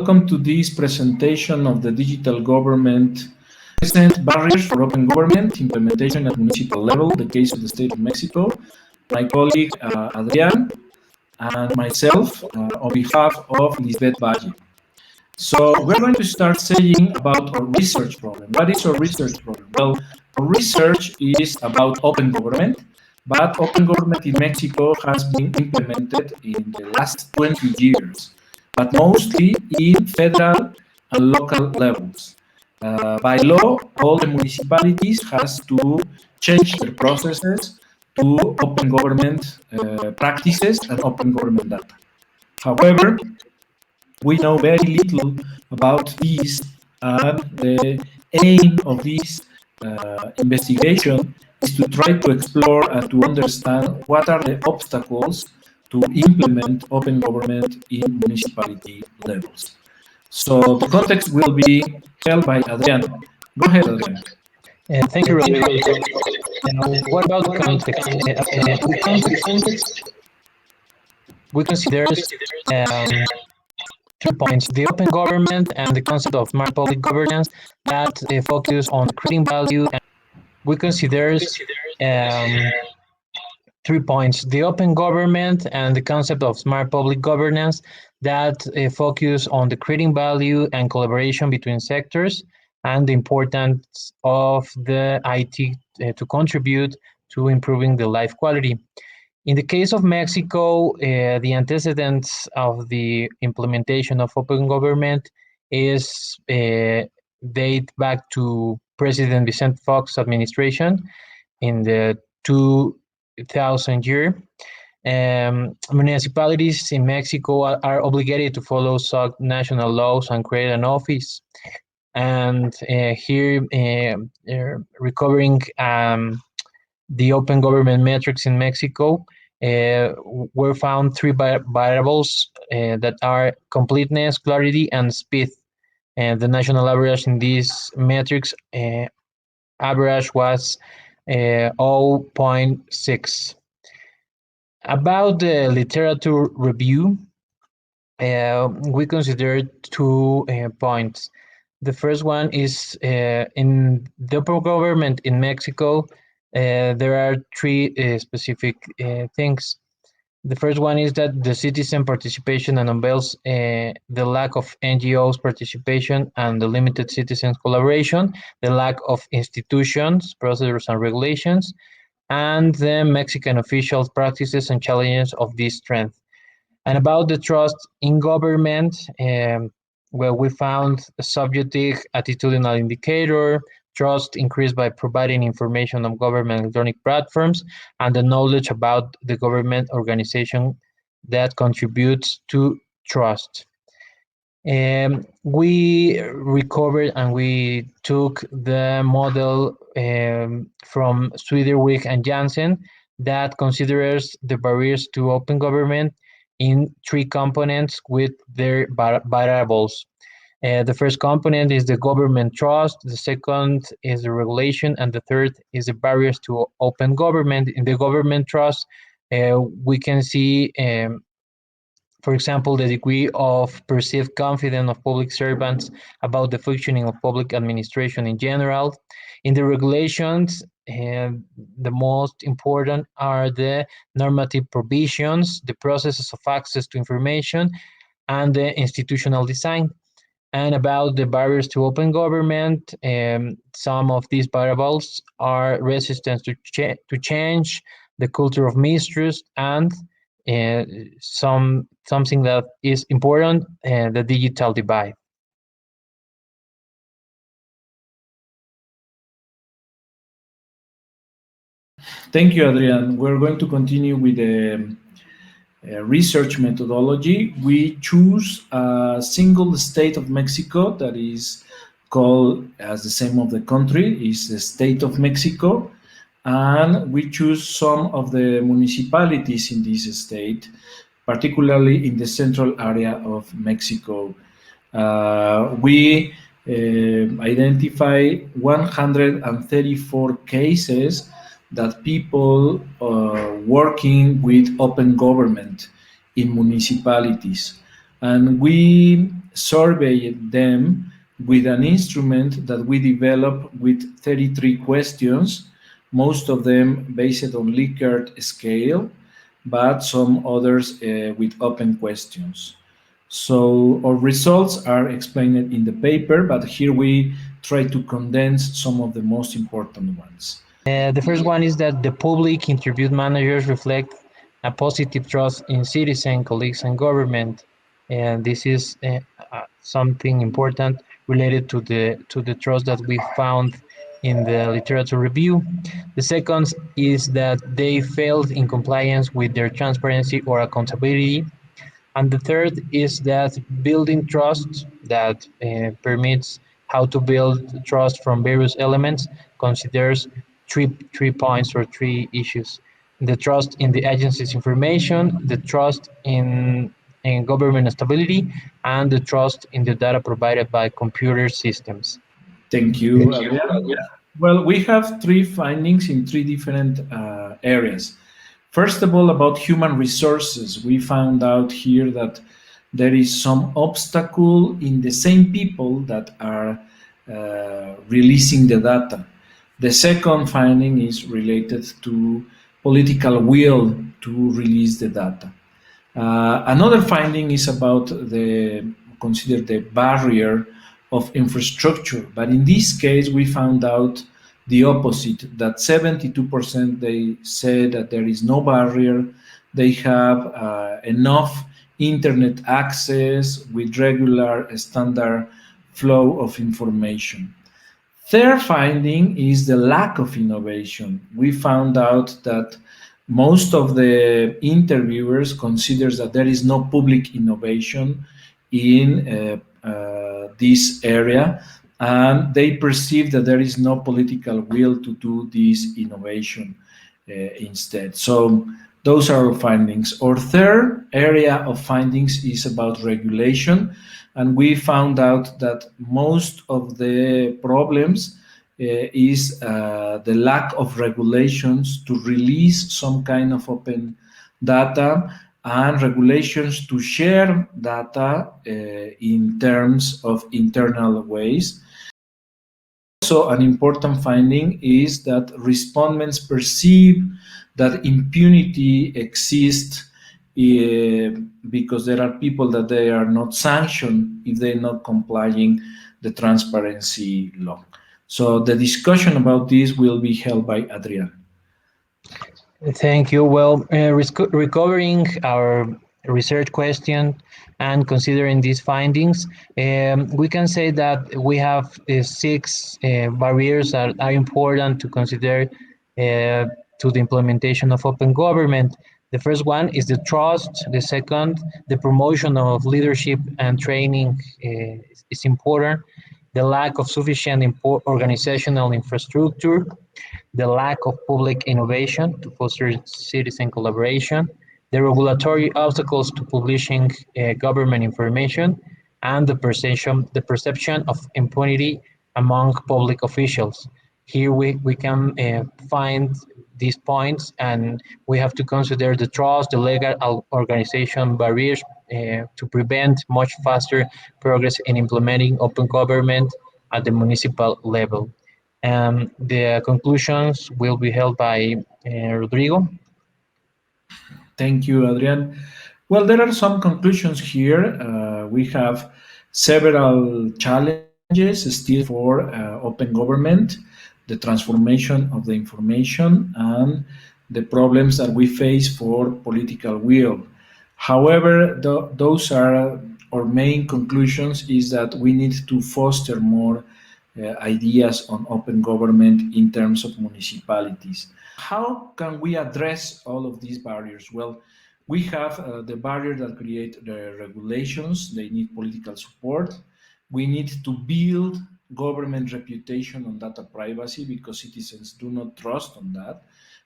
Welcome to this presentation of the digital government present barriers for open government implementation at municipal level, the case of the state of Mexico. My colleague Adrian and myself on behalf of Lisbeth Valle. So we're going to start saying about our research program. What is our research program? Well, our research is about open government, but open government in Mexico has been implemented in the last 20 years, but mostly in federal and local levels. By law, all the municipalities has to change their processes to open government practices and open government data. However, we know very little about this, and the aim of this investigation is to try to explore and to understand what are the obstacles to implement open government in municipality levels. So the context will be held by Adrian. Go ahead, Adrian. Thank you, Rodrigo. What about context? We consider 3 points: the open government and the concept of smart public governance that focus on creating value. And we consider 3 points: the open government and the concept of smart public governance that focus on the creating value and collaboration between sectors, and the importance of the IT to contribute to improving the life quality. In the case of Mexico, the antecedents of the implementation of open government is date back to President Vicente Fox administration in the 2000 year. Municipalities in Mexico are obligated to follow national laws and create an office. And here, recovering the open government metrics in Mexico, were found 3 variables that are completeness, clarity, and speed. And the national average in these metrics average was 0.6. About the literature review, we consider 2 points. The first one is in the open government in Mexico, there are 3 specific things. The first one is that the citizen participation unveils the lack of NGOs participation and the limited citizens collaboration, the lack of institutions, procedures, and regulations, and the Mexican official practices and challenges of this strength. And about the trust in government, where we found a subjective attitudinal indicator, trust increased by providing information on government electronic platforms and the knowledge about the government organization that contributes to trust. We recovered and we took the model from Swederwick and Janssen that considers the barriers to open government in 3 components with their variables. The first component is the government trust, the second is the regulation, and the third is the barriers to open government. In the government trust, we can see, for example, the degree of perceived confidence of public servants about the functioning of public administration in general. In the regulations, the most important are the normative provisions, the processes of access to information, and the institutional design. And about the barriers to open government, some of these variables are resistance to change, the culture of mistrust, and something that is important, the digital divide. Thank you, Adrian. We're going to continue with the research methodology. We choose a single state of Mexico that is called as the same of the country, is the state of Mexico, and we choose some of the municipalities in this state, particularly in the central area of Mexico. We identify 134 cases that people working with open government in municipalities. And we surveyed them with an instrument that we developed with 33 questions, most of them based on Likert scale, but some others with open questions. So our results are explained in the paper, but here we try to condense some of the most important ones. The first one is that the public interviewed managers reflect a positive trust in citizen, colleagues, and government. And this is something important related to the trust that we found in the literature review. The second is that they failed in compliance with their transparency or accountability. And the third is that building trust that permits how to build trust from various elements considers three points or three issues: the trust in the agency's information, the trust in government stability, and the trust in the data provided by computer systems. Thank you, Adrian. Well, we have three findings in three different areas. First of all, about human resources, we found out here that there is some obstacle in the same people that are releasing the data. The second finding is related to political will to release the data. Another finding is about the consider the barrier of infrastructure, but in this case we found out the opposite. That 72% they say that there is no barrier. They have enough internet access with regular standard flow of information. Third finding is the lack of innovation. We found out that most of the interviewers considers that there is no public innovation in this area, and they perceive that there is no political will to do this innovation instead. So those are our findings. Our third area of findings is about regulation, and we found out that most of the problems is the lack of regulations to release some kind of open data and regulations to share data in terms of internal ways. Also, an important finding is that respondents perceive that impunity exists because there are people that they are not sanctioned if they're not complying the transparency law. So the discussion about this will be held by Adrian. Thank you. Well, recovering our research question and considering these findings, we can say that we have six barriers that are important to consider to the implementation of open government. The first one is the trust. The second, the promotion of leadership and training is important. The lack of sufficient organizational infrastructure, the lack of public innovation to foster citizen collaboration, the regulatory obstacles to publishing government information, and the perception of impunity among public officials. Here we can find these points, and we have to consider the trust, the legal organization barriers to prevent much faster progress in implementing open government at the municipal level. The conclusions will be held by Rodrigo. Thank you, Adrian. Well, there are some conclusions here. We have several challenges still for open government, the transformation of the information, and the problems that we face for political will. However, those are our main conclusions is that we need to foster more ideas on open government in terms of municipalities. How can we address all of these barriers? Well, we have the barrier that create the regulations. They need political support. We need to build government reputation on data privacy because citizens do not trust on that.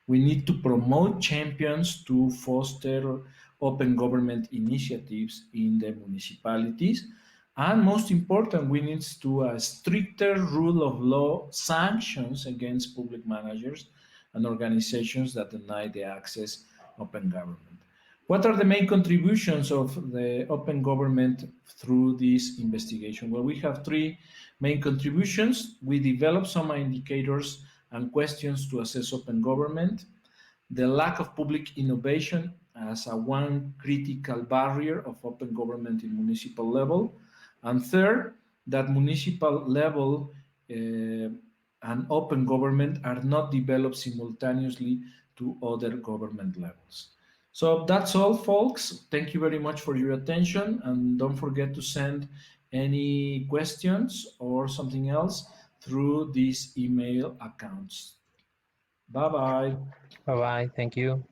We need to promote champions to foster open government initiatives in the municipalities. And most important, we need to a stricter rule of law sanctions against public managers and organizations that deny the access open government. What are the main contributions of the open government through this investigation? Well, we have three main contributions. We developed some indicators and questions to assess open government, the lack of public innovation as a one critical barrier of open government in municipal level, and third, that municipal level and open government are not developed simultaneously to other government levels. So that's all, folks. Thank you very much for your attention, and don't forget to send any questions or something else through these email accounts. Bye bye. Bye bye. Thank you.